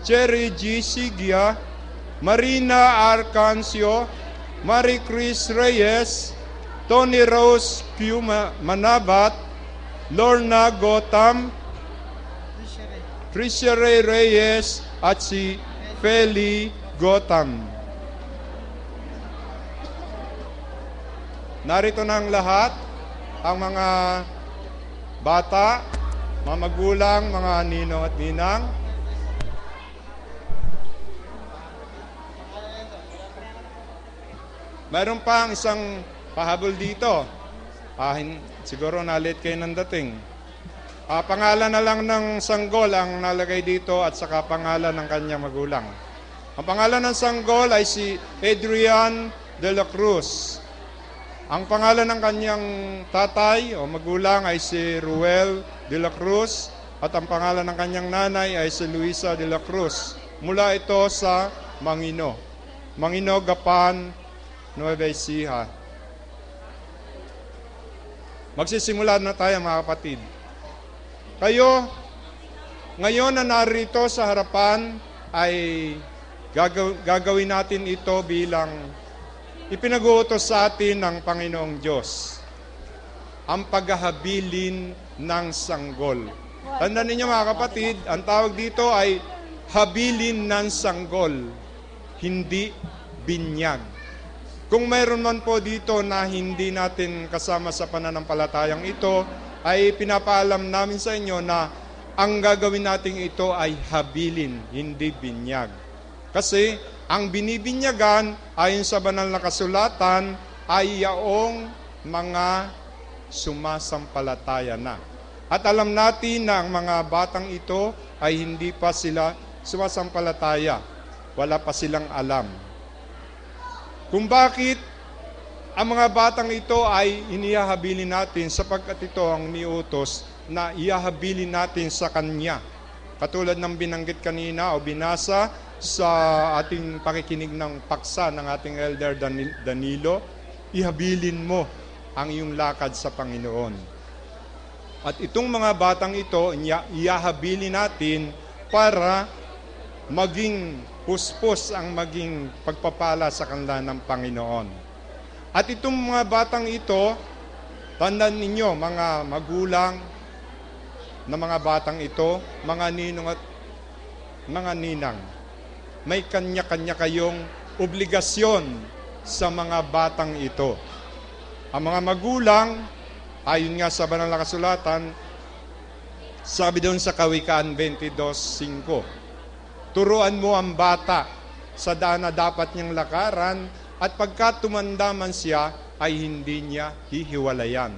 Cherry G. Sigia, Marina Arcancio, Marie Chris Reyes, Tony Rose Q. Manabat, Lorna Gotham, Tricia Ray Reyes, at si Feli Gotham. Narito na ang lahat, ang mga bata, mga magulang, mga ninong at ninang. Mayroon pa ang isang pahabol dito. Siguro na-late kayo ng dating. Pangalan na lang ng sanggol ang nalagay dito at saka pangalan ng kanyang magulang. Ang pangalan ng sanggol ay si Adrian de la Cruz. Ang pangalan ng kanyang tatay o magulang ay si Ruel de la Cruz at ang pangalan ng kanyang nanay ay si Luisa de la Cruz. Mula ito sa Mangino, Gapan, Nueva Ecija. Magsisimula na tayo mga kapatid. Kayo, ngayon na narito sa harapan ay gagawin natin ito bilang ipinag-uutos sa atin ng Panginoong Diyos. Ang paghahabilin ng sanggol. Tandaan ninyo mga kapatid, ang tawag dito ay habilin ng sanggol, hindi binyag. Kung mayroon man po dito na hindi natin kasama sa pananampalatayang ito, ay pinapaalam namin sa inyo na ang gagawin natin ito ay habilin, hindi binyag. Kasi ang binibinyagan ayon sa banal na kasulatan ay yaong mga sumasampalataya na. At alam natin na ang mga batang ito ay hindi pa sila sumasampalataya. Wala pa silang alam. Kung bakit ang mga batang ito ay inihahabilin natin sapagkat ito ang niutos na ihahabilin natin sa Kanya. Katulad ng binanggit kanina o binasa sa ating pakikinig ng paksa ng ating Elder Danilo, ihabilin mo ang iyong lakad sa Panginoon. At itong mga batang ito, ihahabilin natin para maging puspos ang maging pagpapala sa kanila ng Panginoon. At itong mga batang ito, tandaan ninyo, mga magulang na mga batang ito, mga ninong at mga ninang, may kanya-kanya kayong obligasyon sa mga batang ito. Ang mga magulang, ayon nga sa banal na kasulatan, sabi doon sa Kawikaan 22:5, turuan mo ang bata sa daan na dapat niyang lakaran at pagka tumanda man siya ay hindi niya hihiwalayan.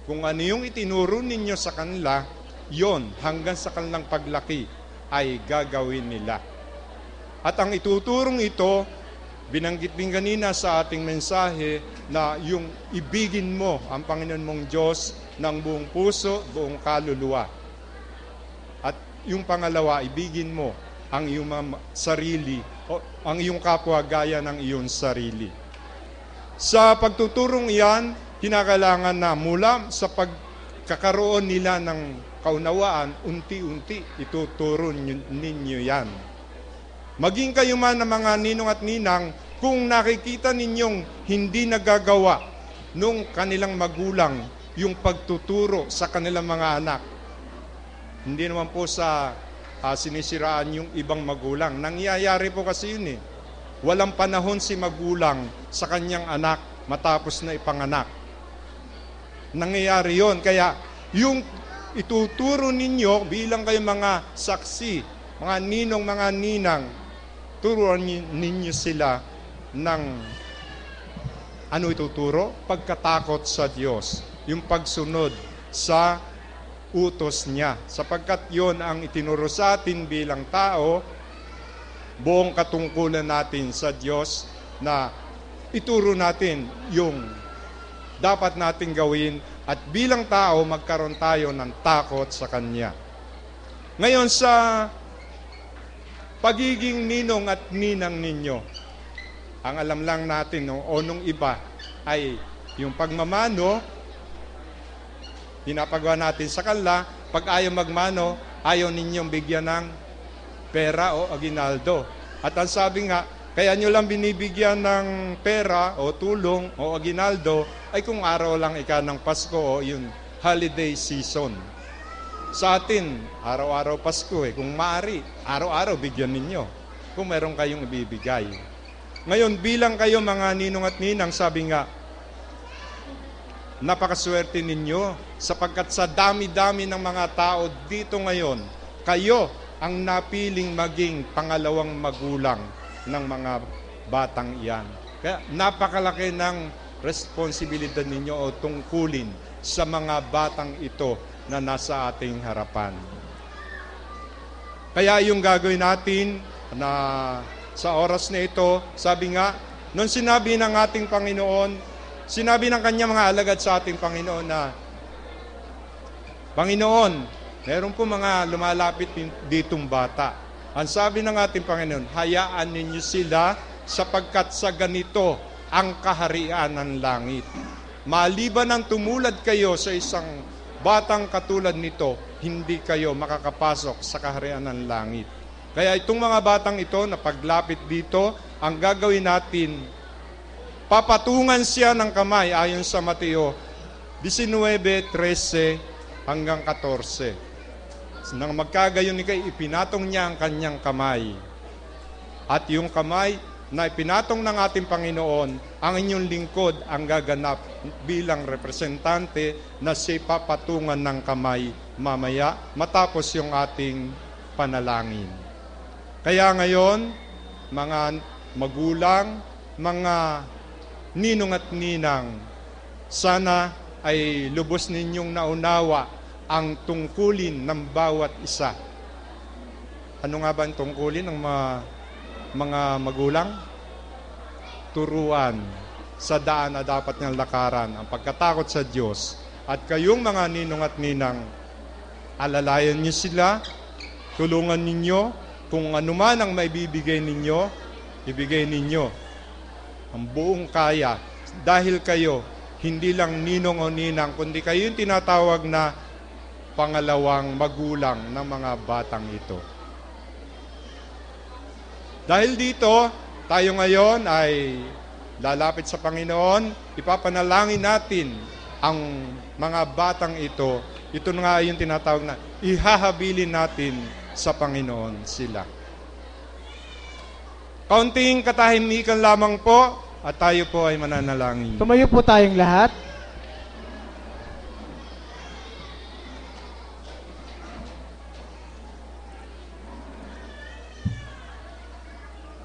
Kung ano yung itinuro ninyo sa kanila, yon hanggang sa kanilang paglaki ay gagawin nila. At ang ituturong ito, binanggit din kanina sa ating mensahe na yung ibigin mo ang Panginoon mong Diyos ng buong puso, buong kaluluwa. At yung pangalawa, ibigin mo ang iyong sarili, o ang iyong kapwa gaya ng iyong sarili. Sa pagtuturong iyan, kinakailangan na mula sa pagkakaroon nila ng kaunawaan, unti-unti ituturo ninyo yan. Maging kayo man ng mga ninong at ninang, kung nakikita ninyong hindi nagagawa nung kanilang magulang yung pagtuturo sa kanilang mga anak, hindi naman po sa sinisiraan yung ibang magulang. Nangyayari po kasi yun eh. Walang panahon si magulang sa kanyang anak matapos na ipanganak. Nangyayari yun. Kaya yung ituturo ninyo bilang kayo mga saksi, mga ninong, mga ninang, turuan ninyo sila ng ano ituturo? Pagkatakot sa Diyos. Yung pagsunod sa utos niya. Sapagkat yon ang itinuro sa atin bilang tao, buong katungkulan natin sa Diyos na ituro natin yung dapat natin gawin at bilang tao magkaroon tayo ng takot sa Kanya. Ngayon sa pagiging ninong at ninang ninyo, ang alam lang natin o nung iba ay yung pagmamano, pinapagawa natin sa kanila. Pag ayaw magmano, ayaw ninyong bigyan ng pera o aginaldo. At ang sabi nga, kaya nyo lang binibigyan ng pera o tulong o aginaldo ay kung araw lang ng Pasko o yung holiday season. Sa atin, araw-araw Pasko Kung maaari, araw-araw bigyan ninyo. Kung meron kayong ibibigay. Ngayon, bilang kayo mga ninong at ninang, sabi nga, napakaswerte ninyo sapagkat sa dami-dami ng mga tao dito ngayon, kayo ang napiling maging pangalawang magulang ng mga batang iyan. Kaya napakalaki ng responsibilidad ninyo o tungkulin sa mga batang ito na nasa ating harapan. Kaya yung gagawin natin na sa oras na ito, sabi nga, nung sinabi ng ating Panginoon, sinabi ng kanyang mga alagad sa ating Panginoon na, Panginoon, meron po mga lumalapit ditong bata. Ang sabi ng ating Panginoon, hayaan ninyo sila sapagkat sa ganito ang kaharian ng langit. Maliban ng tumulad kayo sa isang batang katulad nito, hindi kayo makakapasok sa kaharian ng langit. Kaya itong mga batang ito na paglapit dito, ang gagawin natin, papatungan siya ng kamay ayon sa Mateo 19:13 hanggang 14. Nang magkagayon ni kay ipinatong niya ang kanyang kamay. At yung kamay na ipinatong ng ating Panginoon, ang inyong lingkod ang gaganap bilang representante na siya papatungan ng kamay mamaya matapos yung ating panalangin. Kaya ngayon, mga magulang, mga ninong at ninang, sana ay lubos ninyong naunawa ang tungkulin ng bawat isa. Ano nga ba ang tungkulin ng mga magulang? Turuan sa daan na dapat niyang lakaran, ang pagkatakot sa Diyos. At kayong mga ninong at ninang, alalayan niyo sila, tulungan ninyo, kung anuman ang maibibigay ninyo, ibigay ninyo ang buong kaya. Dahil kayo, hindi lang ninong o ninang, kundi kayo yung tinatawag na pangalawang magulang ng mga batang ito. Dahil dito, tayo ngayon ay lalapit sa Panginoon, ipapanalangin natin ang mga batang ito. Ito nga yung tinatawag na ihahabilin natin sa Panginoon sila. Kaunting katahimikan lamang po at tayo po ay mananalangin. Tumayo po tayong lahat.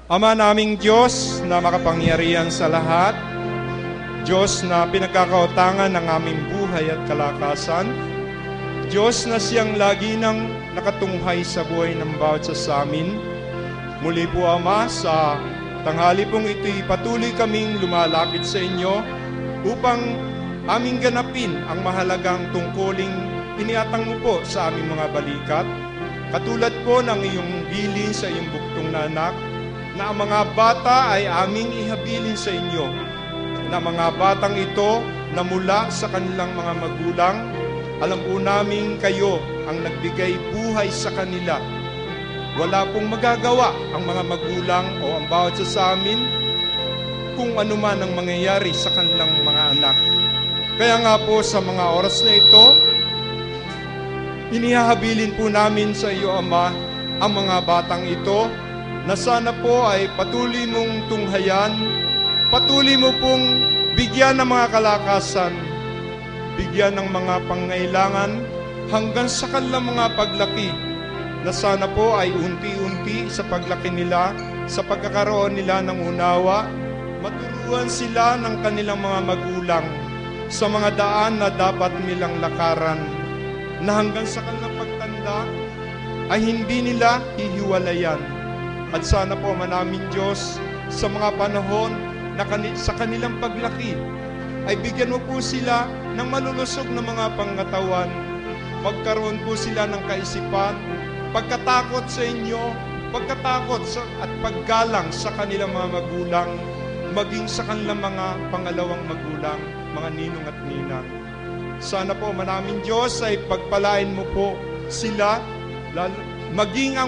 Ama naming Diyos na makapangyarihan sa lahat, Diyos na pinagkakautangan ng aming buhay at kalakasan, Diyos na siyang lagi nang nakatunghay sa buhay ng bawat sa amin. Muli po, Ama, sa tanghali pong ito'y patuloy kaming lumalapit sa inyo upang aming ganapin ang mahalagang tungkuling iniatang mo po sa aming mga balikat. Katulad po ng iyong bilin sa iyong buktong na anak, na ang mga bata ay aming ihabilin sa inyo, na mga batang ito na mula sa kanilang mga magulang, alam po namin kayo ang nagbigay buhay sa kanila. Wala pong magagawa ang mga magulang o ang bawat sa amin kung ano man ang mangyayari sa kanilang mga anak. Kaya nga po sa mga oras na ito, inihahabilin po namin sa iyo, Ama, ang mga batang ito, na sana po ay patuloy mong tunghayan, patuloy mo pong bigyan ng mga kalakasan, bigyan ng mga pangailangan hanggang sa kanilang mga paglaki, na sana po ay unti-unti sa paglaki nila, sa pagkakaroon nila ng unawa, maturuan sila ng kanilang mga magulang sa mga daan na dapat nilang lakaran, na hanggang sa kanilang pagtanda ay hindi nila hihiwalayan. At sana po, manaming Diyos, sa mga panahon na sa kanilang paglaki, ay bigyan mo po sila ng malulusog na mga pangatawan. Magkaroon po sila ng kaisipan, pagkatakot sa inyo, pagkatakot at paggalang sa kanilang mga magulang, maging sa kanilang mga pangalawang magulang, mga ninong at ninang. Sana po, manaming Diyos, ay pagpalain mo po sila, maging ang